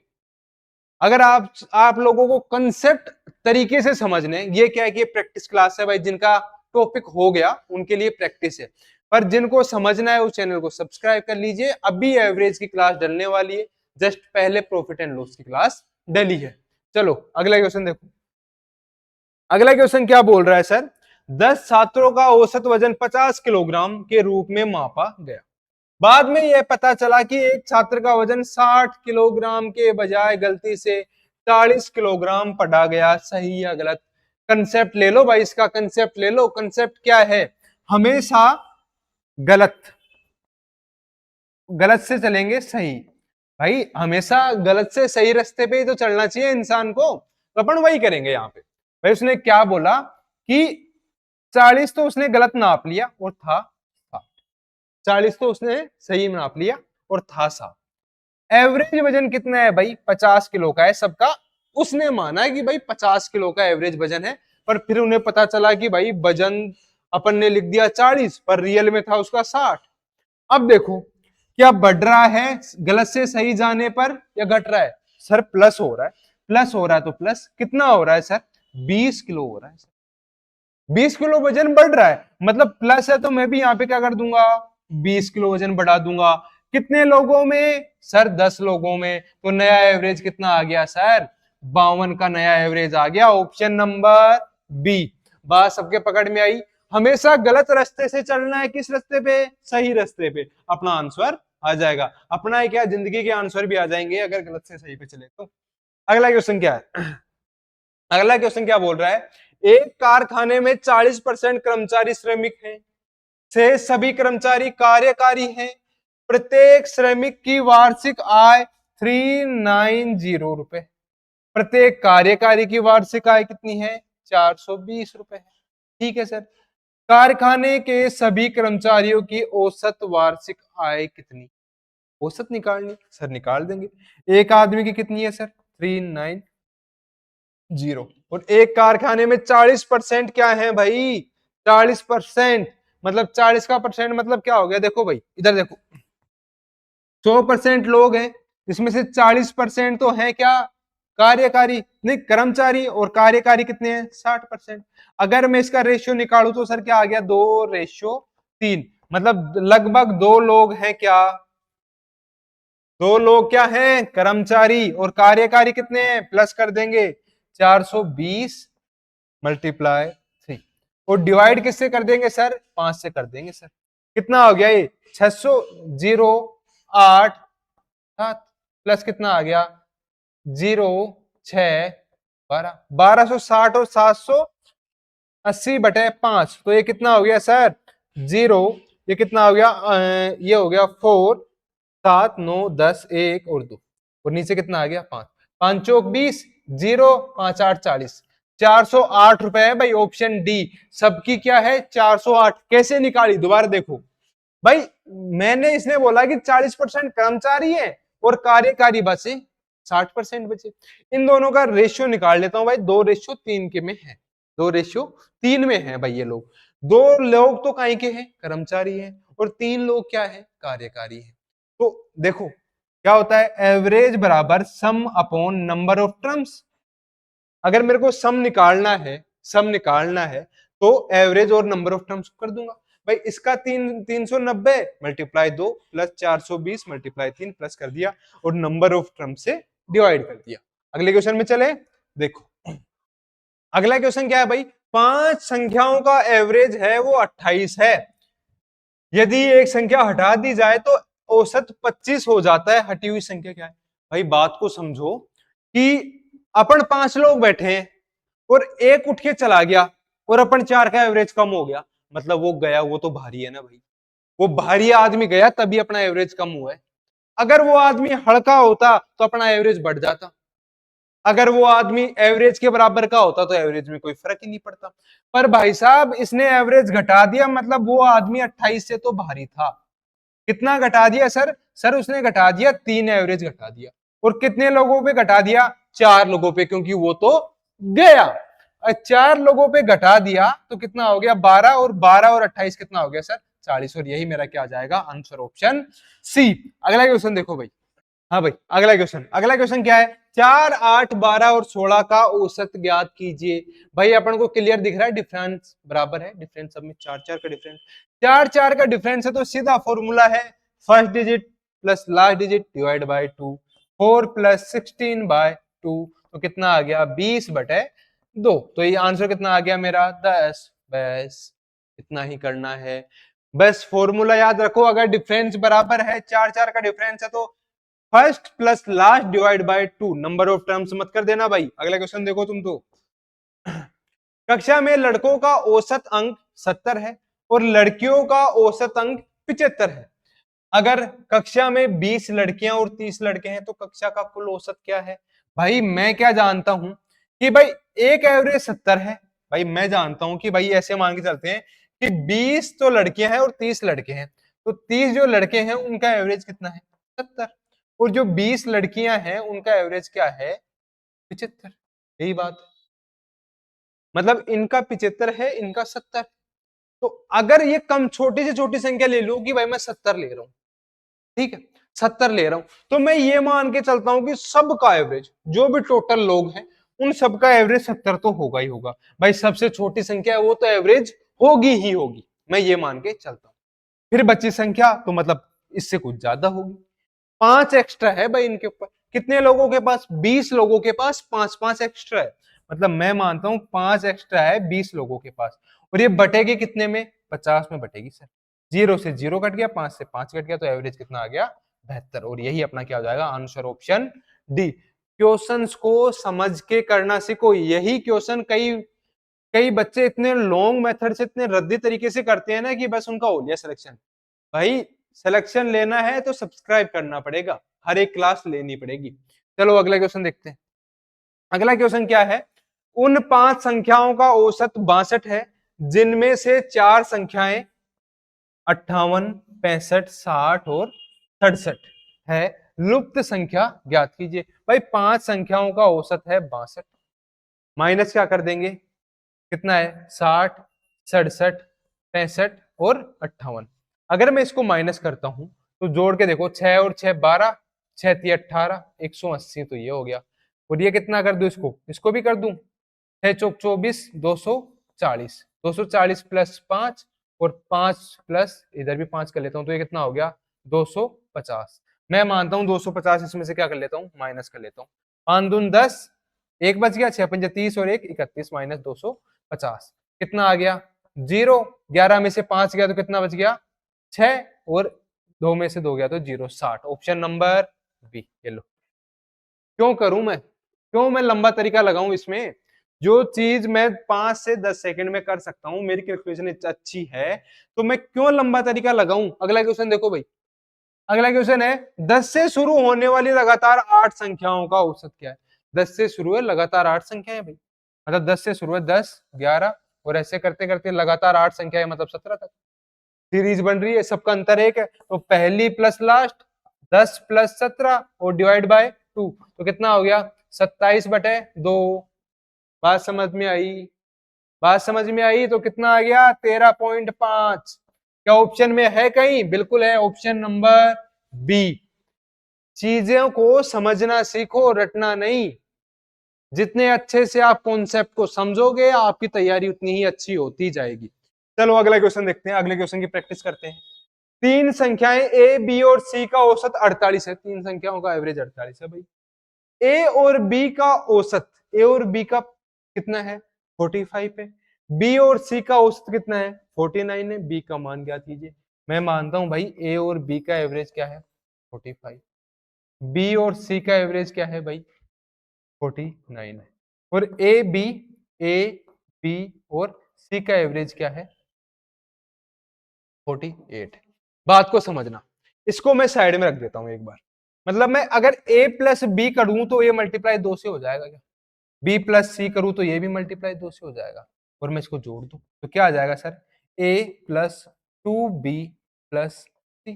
अगर आप लोगों को कंसेप्ट तरीके से समझने, ये क्या है कि प्रैक्टिस क्लास है भाई, जिनका टॉपिक हो गया, उनके लिए प्रैक्टिस है। पर जिनको समझना है उस चैनल को सब्सक्राइब कर लीजिए, अभी एवरेज की क्लास डलने वाली है, जस्ट पहले प्रॉफिट एंड लॉस की क्लास डली है। चलो अगला क्वेश्चन देखो। अगला क्वेश्चन क्या बोल रहा है सर, 10 छात्रों का औसत वजन 50 किलोग्राम के रूप में मापा गया। बाद में यह पता चला कि एक छात्र का वजन 60 किलोग्राम के बजाय गलती से 40 किलोग्राम पढ़ा गया, सही या गलत? कंसेप्ट ले लो भाई, इसका कंसेप्ट ले लो। कंसेप्ट क्या है, हमेशा गलत, गलत से चलेंगे सही। भाई हमेशा गलत से सही रास्ते पे ही तो चलना चाहिए इंसान को, तो अपन वही करेंगे यहाँ पे। भाई उसने क्या बोला कि 40 तो उसने गलत नाप लिया और था 40 तो उसने सही नाप लिया और था 60। एवरेज वजन कितना है भाई, 50 किलो का है सबका। उसने माना है कि भाई 50 किलो का एवरेज वजन है, पर फिर उन्हें पता चला कि भाई वजन अपन ने लिख दिया 40 पर रियल में था उसका 60। अब देखो क्या बढ़ रहा है गलत से सही जाने पर या घट रहा है? सर प्लस हो रहा है। प्लस हो रहा है तो प्लस कितना हो रहा है सर, 20 किलो हो रहा है। 20 किलो वजन बढ़ रहा है, मतलब प्लस है, तो मैं भी यहाँ पे क्या कर दूंगा, 20 किलो वजन बढ़ा दूंगा। कितने लोगों में सर, 10 लोगों में। तो नया एवरेज कितना आ गया सर, 52 का नया एवरेज आ गया। Option number B. बात सबके पकड़ में आई। हमेशा गलत रास्ते से चलना है, किस रास्ते पे, सही रास्ते पे, अपना आंसर आ जाएगा। अपना ही क्या, जिंदगी के आंसर भी आ जाएंगे अगर गलत से सही पे चले तो। अगला क्वेश्चन क्या है, अगला क्वेश्चन क्या बोल रहा है, एक कारखाने में 40% कर्मचारी श्रमिक हैं, से सभी कर्मचारी कार्यकारी हैं, प्रत्येक श्रमिक की वार्षिक आय 390 रुपए। प्रत्येक कार्यकारी की वार्षिक आय कितनी है, 420 रुपए है। ठीक है सर। कारखाने के सभी कर्मचारियों की औसत वार्षिक आय कितनी, औसत निकालनी। सर निकाल देंगे। एक आदमी की कितनी है सर, 390, और एक कारखाने में 40% क्या है भाई, 40%, मतलब 40 का परसेंट मतलब क्या हो गया, देखो भाई इधर देखो, 100% लोग हैं, इसमें से 40% तो है क्या, कार्यकारी, नहीं कर्मचारी, और कार्यकारी कितने हैं, 60%। अगर मैं इसका रेशियो निकालू तो सर क्या आ गया, 2:3, मतलब लगभग 2 लोग हैं क्या, 2 लोग क्या हैं, कर्मचारी, और कार्यकारी कितने हैं, प्लस कर देंगे 420 मल्टीप्लाई 3, और डिवाइड किससे कर देंगे सर, 5 से कर देंगे सर। कितना हो गया ये, 600, 0, 8, 7, प्लस कितना आ गया, 0, 6, 12, 1260 और 780/5, तो ये कितना हो गया सर, 0, ये कितना हो गया, ये हो गया 4, 7, 9, 10, 1 और 2, और नीचे कितना आ गया 5, 5 चौक 20, 0, 5 8 40, 408 रुपए है भाई। ऑप्शन डी सबकी क्या है, 408। कैसे निकाली, दोबारा देखो भाई, मैंने इसने बोला कि 40% कर्मचारी है और कार्यकारी बचे 60% बचे। इन दोनों का रेशियो निकाल लेता हूं भाई, 2:3 के में है, 2:3 में है भाई। ये लोग, 2 लोग तो काहे के हैं, कर्मचारी हैं, और 3 लोग क्या है, कार्यकारी है। तो देखो क्या होता है, एवरेज बराबर सम अपॉन नंबर ऑफ टर्म्स। अगर मेरे को सम निकालना है, सम निकालना है, तो एवरेज और नंबर ऑफ टर्म्स कर दूंगा भाई। इसका 390 मल्टीप्लाई 2 प्लस 420 मल्टीप्लाई 3 प्लस कर दिया, और नंबर ऑफ टर्म से डिवाइड कर दिया। अगले क्वेश्चन में चले, देखो अगला क्वेश्चन क्या है भाई, 5 संख्याओं का एवरेज है वो 28 है। यदि एक संख्या हटा दी जाए तो औसत 25 हो जाता है। हटी हुई संख्या क्या है भाई, बात को समझो कि अपन 5 लोग बैठे हैं और एक उठ के चला गया और अपन 4 का एवरेज कम हो गया, मतलब वो गया, वो तो भारी है ना भाई, वो भारी आदमी गया तभी अपना एवरेज कम हुआ है। अगर वो आदमी हल्का होता तो अपना एवरेज बढ़ जाता, अगर वो आदमी एवरेज के बराबर का होता तो एवरेज में कोई फर्क ही नहीं पड़ता। पर भाई साहब इसने एवरेज घटा दिया, मतलब वो आदमी 28 से तो भारी था। कितना घटा दिया सर, सर उसने घटा दिया 3 एवरेज घटा दिया, और कितने लोगों पे घटा दिया, 4 लोगों पे, क्योंकि वो तो गया। 4 लोगों पे घटा दिया तो कितना हो गया, 12, और 12 और 28 कितना हो गया सर, 40, और यही मेरा क्या आ जाएगा आंसर, ऑप्शन सी। अगला क्वेश्चन देखो भाई, हाँ भाई, अगला क्वेश्चन क्या है? 4, 8, 12 और 16 का औसत ज्ञात कीजिए। भाई अपन को क्लियर दिख रहा है, डिफरेंस बराबर है, डिफरेंस सब में 4 4 का डिफरेंस, 4 4 का डिफरेंस है, तो सीधा फॉर्मूला है first digit plus last digit divide by 2, 4 plus 16 by 2, तो कितना आ गया? 20/2। तो ये आंसर कितना आ गया मेरा? 10। बस इतना ही करना है। बस फॉर्मूला याद रखो, अगर डिफरेंस बराबर है, 4 4 का डिफरेंस है, तो first plus last divide by 2, number of terms मत कर देना भाई। अगला क्वेश्चन देखो तुम तो। कक्षा में लड़कों का औसत अंक 70 है और लड़कियों का औसत अंक 75 है। अगर कक्षा में 20 लड़कियां और 30 लड़के हैं तो कक्षा का कुल औसत क्या है? भाई मैं क्या जानता हूं कि भाई एक एवरेज 70 है। भाई मैं जानता हूं कि भाई ऐसे मान के चलते हैं कि 20 तो लड़कियां हैं और 30 लड़के हैं, तो 30 जो लड़के हैं उनका एवरेज कितना है? 70। और जो 20 लड़कियां हैं उनका एवरेज क्या है? 75। यही बात है। मतलब इनका 75 है, इनका 70। तो अगर ये कम छोटी से छोटी संख्या ले लूं कि भाई मैं 70 ले रहा हूं, ठीक है, 70 ले रहा हूं, तो मैं ये मान के चलता हूं कि सबका एवरेज, जो भी टोटल लोग हैं उन सबका एवरेज 70 तो होगा ही होगा। भाई सबसे छोटी संख्या है वो तो एवरेज होगी ही होगी, मैं ये मान के चलता हूं। फिर बची संख्या तो मतलब इससे कुछ ज्यादा होगी। 5 एक्स्ट्रा है भाई इनके ऊपर। कितने लोगों के पास? 20 लोगों के पास 5 5 एक्स्ट्रा है। मतलब मैं मानता हूं 5 एक्स्ट्रा है 20 लोगों के पास। और ये बटेगी कितने में? 50 में बटेगी सर। 0 से 0 कट गया, 5 से 5 कट गया, तो एवरेज कितना आ गया? 72। और यही अपना क्या हो जाएगा? Answer option D. क्वेश्चंस को समझ के करना सीखो। यही क्वेश्चन कई कई बच्चे इतने लॉन्ग मेथड से, इतने रद्दी तरीके से करते हैं ना कि बस उनका हो गया सिलेक्शन। भाई सिलेक्शन लेना है तो सब्सक्राइब करना पड़ेगा, हर एक क्लास लेनी पड़ेगी। चलो अगला क्वेश्चन देखते हैं। अगला क्वेश्चन क्या है? उन 5 संख्याओं का औसत 62 है जिनमें से 4 संख्याएं 58, 65, 60 और 67 है। लुप्त संख्या ज्ञात कीजिए। भाई 5 संख्याओं का औसत है 62, माइनस क्या कर देंगे? कितना है? 60, 67, 65 और 58। अगर मैं इसको माइनस करता हूं तो जोड़ के देखो, 6 और 6 12, 6 3 18, 180, तो ये हो गया। और ये कितना कर दूं? इसको भी कर दूं। 6 चौक 24, 240, 240 प्लस 5 और 5 प्लस इधर भी 5 कर लेता हूं, तो ये कितना हो गया? 250। मैं मानता हूं 250 इसमें से क्या कर लेता हूं? माइनस कर लेता हूं। 5 दून 10, एक बच गया, 6 पंजे 30 और 1 31 माइनस 250 कितना आ गया? 0। 11 में से 5 गया तो कितना बच गया? 6 और 2 में से 2 गया तो 0, 60। Option number B. ये लो। क्यों मैं लंबा तरीका लगाऊं इसमें? जो चीज मैं 5 से 10 सेकंड में कर सकता हूं, मेरी कैलकुलेशन अच्छी है, तो मैं क्यों लंबा तरीका लगाऊं? अगला क्वेश्चन देखो भाई। अगला क्वेश्चन है 10 से शुरू होने वाली लगातार 8 संख्याओं का औसत क्या है? 10 से शुरू है, लगातार 8 संख्याएं भाई। मतलब 10 से शुरू है, 10, 11 और ऐसे करते करते लगातार 8 संख्याएं, मतलब 17 तक सीरीज बन रही है। सबका अंतर एक है, तो पहली प्लस लास्ट 10 प्लस 17 और डिवाइड बाय 2, तो कितना हो गया? 27/2। बात समझ में आई? बात समझ में आई तो कितना आ गया? 13.5। क्या ऑप्शन में है कहीं? बिल्कुल है, ऑप्शन नंबर बी। चीजों को समझना सीखो, रटना नहीं। जितने अच्छे से आप कॉन्सेप्ट को समझोगे आपकी तैयारी उतनी ही अच्छी होती जाएगी। चलो अगला क्वेश्चन देखते हैं, अगले क्वेश्चन की प्रैक्टिस करते हैं। तीन संख्याएं ए बी और सी का औसत 48 है। तीन संख्याओं का एवरेज 48 है भाई। ए और बी का औसत, ए और बी का कितना है? 45 है। बी और सी का औसत कितना है? 49 है। बी का मान ज्ञात कीजिए। मैं मानता हूं भाई ए और बी का एवरेज क्या है? 45। बी और सी का एवरेज क्या है भाई? 49 है। और ए बी और सी का एवरेज क्या है? 48। बात को समझना, इसको मैं साइड में रख देता हूं एक बार। मतलब मैं अगर a प्लस बी करूं तो ये मल्टीप्लाई 2 से हो जाएगा क्या? b प्लस सी करूं तो ये भी मल्टीप्लाई 2 से हो जाएगा। और मैं इसको जोड़ दूं तो क्या आ जाएगा sir? a plus 2b plus c,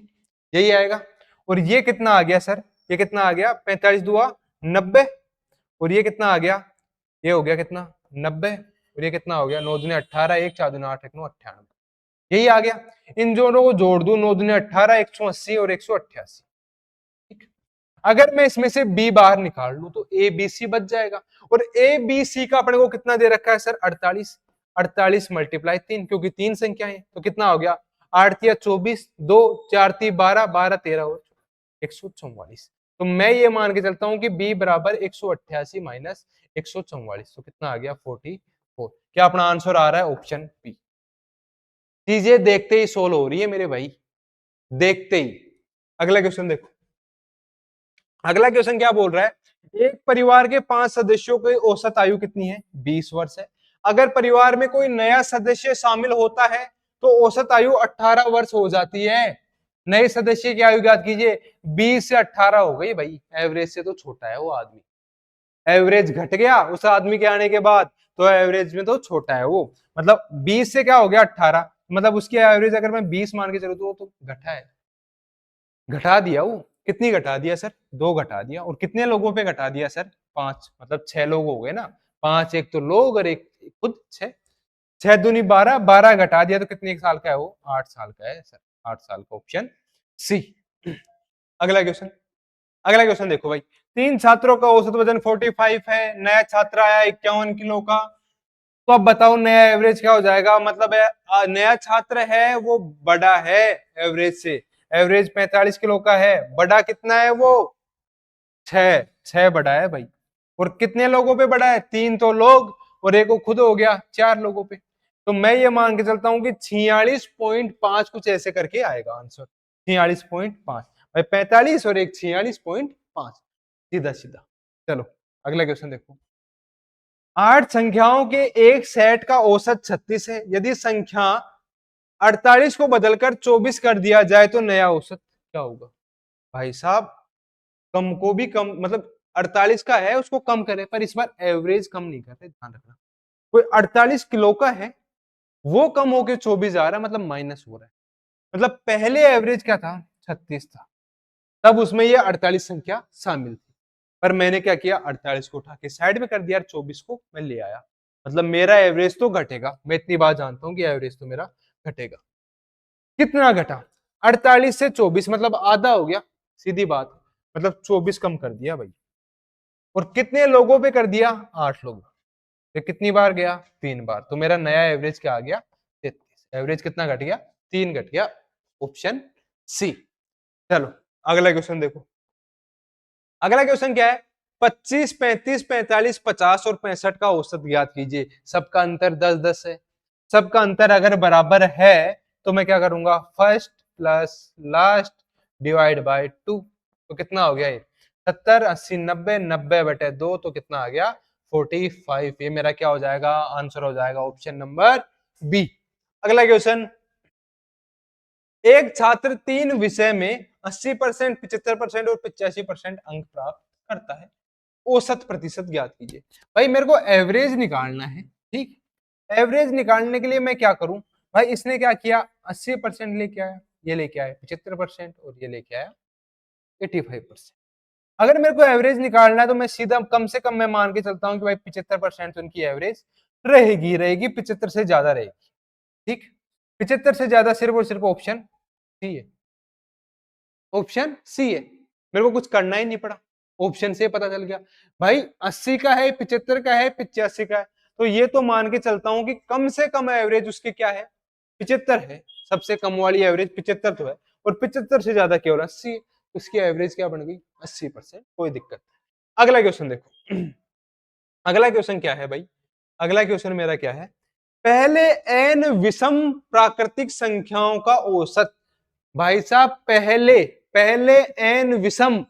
यही आएगा। और ये कितना आ गया सर? ये कितना आ गया? 45 दुआ 90। और ये कितना आ गया? ये हो गया कितना? 90। और ये कितना हो गया? 9 दूनी 18, 1 4 दूनी 8, 1 9 98, यही आ गया। इन दोनों को जोड़ दू, 9 दूनी 18, 180 और 188। ठीक। अगर मैं इसमें से बी बाहर निकाल लूं तो ए बी सी बच जाएगा, और ए बी सी का अपने को कितना दे रखा है सर 48, 48 मल्टीप्लाई 3, क्योंकि 3 संख्या है तो कितना हो गया 8 या 24, 2 4 3 12, 12 13 और 144। तो मैं ये मान के चलता हूं कि b बराबर 188 माइनस 144, तो कितना आ गया 44। क्या अपना आंसर आ रहा है ऑप्शन बी। चीजें देखते ही सोल्व हो रही है मेरे भाई, देखते ही। अगला क्वेश्चन देखो, अगला क्वेश्चन क्या बोल रहा है, एक परिवार के 5 सदस्यों की औसत आयु कितनी है 20 वर्ष है। अगर परिवार में कोई नया सदस्य शामिल होता है तो औसत आयु 18 वर्ष हो जाती है। नए सदस्य की आयु ज्ञात कीजिए, 20 से 18 हो गई भाई, एवरेज से तो छोटा है वो आदमी, एवरेज घट गया उस आदमी के आने के बाद, तो एवरेज में तो छोटा है वो, मतलब 20 से क्या हो गया 18, मतलब उसकी एवरेज अगर मैं 20 मान के चलूं तो वो तो घटा है, घटा दिया वो। कितनी घटा दिया सर 2 घटा दिया, और कितने लोगों पे घटा दिया सर 5, मतलब 6 लोग हो गए ना, 5 एक तो लोग और एक खुद 6, 6 दूनी 12, 12 घटा दिया तो कितने साल का है वो 8 साल का है सर, 8 साल का, ऑप्शन सी। अगला क्वेश्चन, अगला क्वेश्चन देखो भाई, 3 छात्रों का औसत वजन 45 है, नया छात्र आया 51 किलो का, तो अब बताओ नया एवरेज क्या हो जाएगा, मतलब है नया छात्र है वो बड़ा है एवरेज से, एवरेज 45 किलो का है, बड़ा कितना है वो 6, 6 बड़ा है भाई, और कितने लोगों पे बड़ा है 3 तो लोग और एक वो खुद हो गया 4 लोगों पे, तो मैं ये मान के चलता हूं कि 46.5 कुछ ऐसे करके आएगा आंसर, 46.5 भाई, 45 और एक 46.5, सीधा सीधा। चलो अगला क्वेश्चन देखो, 8 संख्याओं के एक सेट का औसत 36 है, यदि संख्या 48 को बदलकर 24 कर दिया जाए तो नया औसत क्या होगा। भाई साहब कम को भी कम, मतलब 48 का है उसको कम करे, पर इस बार एवरेज कम नहीं कर रहे, ध्यान रखना। कोई 48 किलो का है वो कम होके 24 आ रहा है, मतलब माइनस हो रहा है, मतलब पहले एवरेज क्या था 36 था, तब उसमें ये 48 संख्या शामिल थी, पर मैंने क्या किया 48 को उठा के साइड में कर दिया, 24 को मैं ले आया, मतलब मेरा एवरेज तो घटेगा, मैं इतनी बात जानता हूं कि एवरेज तो मेरा घटेगा। कितना घटा 48 से 24, मतलब आधा हो गया, सीधी बात, मतलब 24 कम कर दिया भाई, और कितने लोगों पे कर दिया 8 लोग, तो कितनी बार गया 3 बार, तो मेरा नया एवरेज क्या आ गया 33, एवरेज कितना घट गया 3 घट गया, ऑप्शन सी। चलो अगला क्वेश्चन देखो, अगला क्वेश्चन क्या है, 25 35 45 50 और 65 का औसत ज्ञात कीजिए, सबका अंतर 10 10 है, सबका अंतर अगर बराबर है तो मैं क्या करूंगा first plus last divide by 2, तो कितना हो गया ये 70 80 90, 90 बटे 2 तो कितना आ गया 45, ये मेरा क्या हो जाएगा आंसर हो जाएगा ऑप्शन नंबर बी। अगला क्वेश्चन, एक छात्र 3 विषय में 80%, 75% और 85% अंक प्राप्त करता है, औसत प्रतिशत ज्ञात कीजिए। भाई मेरे को एवरेज निकालना है, ठीक, एवरेज निकालने के लिए मैं क्या करूं, भाई इसने क्या किया 80% लेके आया, ये लेके आया 75% और ये लेके आया 85%, अगर मेरे को एवरेज निकालना है तो मैं सीधा कम से कम मैं मान के चलता हूं कि भाई 75% तो उनकी एवरेज रहेगी रहेगी, 75 से ज्यादा रहेगी, ठीक, 75 से ज्यादा सिर्फ और सिर्फ ऑप्शन सी है, ऑप्शन सी है, मेरे को कुछ करना ही नहीं पड़ा, ऑप्शन से पता चल गया भाई 80 का है 75 का है 85 का है, तो ये तो मान के चलता हूं कि कम से कम एवरेज उसके क्या है 75 है, सबसे कम वाली एवरेज 75 तो है, और 75 से ज्यादा केवल 80, उसकी एवरेज क्या बन गई 80%, कोई दिक्कत नहीं। अगला क्वेश्चन देखो, अगला क्वेश्चन क्या है भाई, अगला क्वेश्चन मेरा क्या है, पहले n विषम प्राकृतिक संख्याओं का औसत, भाई साहब पहले पहले n विषम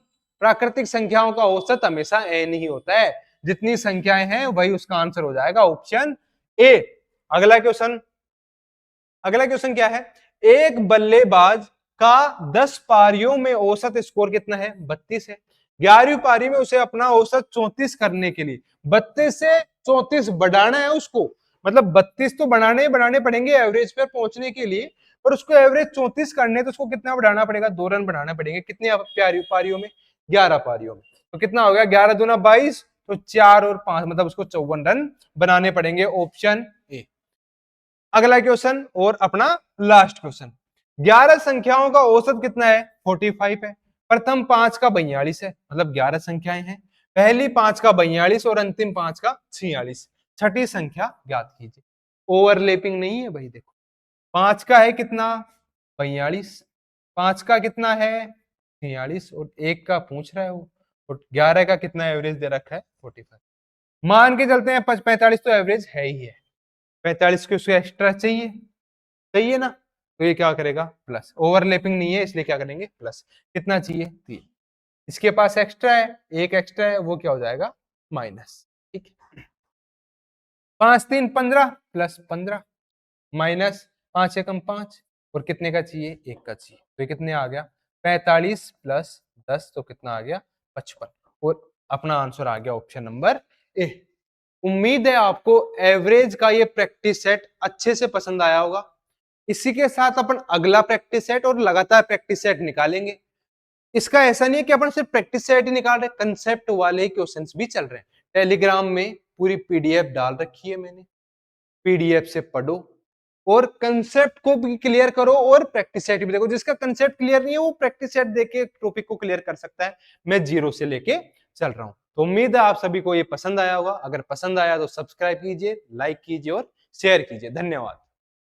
प्राकृतिक संख्याओं का औसत हमेशा n ही होता है, जितनी संख्याएं हैं वही उसका आंसर हो जाएगा ऑप्शन ए। अगला क्वेश्चन, अगला क्वेश्चन क्या है, एक बल्लेबाज का 10 पारियों में औसत स्कोर कितना है 32 है, 11वीं पारी में उसे अपना औसत 34 करने के लिए 32 से 34 बढ़ाना है उसको, मतलब 32 तो बढ़ाने पड़ेंगे एवरेज पर पहुंचने के लिए, पर उसको एवरेज 34 करने तो उसको कितना बढ़ाना पड़ेगा 2 रन बढ़ाना पड़ेंगे, कितने पारियों में 11 पारियों में, तो कितना हो गया 11 दूना 22, तो 4 और 5 मतलब उसको 54 रन बनाने पड़ेंगे, ऑप्शन ए। अगला क्वेश्चन और अपना लास्ट क्वेश्चन, 11 संख्याओं का औसत कितना है 45 है, प्रथम 5 का 42 है, मतलब 11 संख्याएं हैं। पहली 5 का 42 और अंतिम 5 का 46। छठी संख्या ज्ञात कीजिए। ओवरलैपिंग नहीं है भाई, देखो 5 का है कितना 42, 5 का कितना है 46 और 1 का पूछ रहा है वो, और 11 का कितना एवरेज दे रखा है 45। मान के चलते हैं 45 तो एवरेज है ही है, 45 को उसको एक्स्ट्रा चाहिए, चाहिए ना, तो ये क्या करेगा प्लस। ओवरलैपिंग नहीं है इसलिए क्या करेंगे प्लस। कितना चाहिए 3, इसके पास एक्स्ट्रा है, एक एक्स्ट्रा है, वो क्या हो जाएगा माइनस। ठीक है, 5 3 15 प्लस 15 माइनस 5 एकम 5, और कितने का चाहिए 1 का चाहिए, तो ये कितने आ गया 45 प्लस 10, तो कितना आ गया 55, और अपना आंसर आ गया ऑप्शन नंबर ए। उम्मीद है आपको एवरेज का ये प्रैक्टिस सेट अच्छे से पसंद आया होगा। इसी के साथ अपन अगला प्रैक्टिस सेट और लगातार प्रैक्टिस सेट निकालेंगे। इसका ऐसा नहीं है कि अपन सिर्फ प्रैक्टिस सेट ही निकाल रहे, कंसेप्ट वाले क्वेश्चंस भी चल रहे हैं। टेलीग्राम में पूरी पीडीएफ डाल रखी है मैंने, पीडीएफ से पढ़ो और कंसेप्ट को भी क्लियर करो, और प्रैक्टिस सेट भी देखो। जिसका कंसेप्ट क्लियर नहीं है वो प्रैक्टिस सेट देके टॉपिक को क्लियर कर सकता है। मैं जीरो से लेके चल रहा हूं। तो उम्मीद है आप सभी को ये पसंद आया होगा। अगर पसंद आया तो सब्सक्राइब कीजिए, लाइक कीजिए और शेयर कीजिए। धन्यवाद।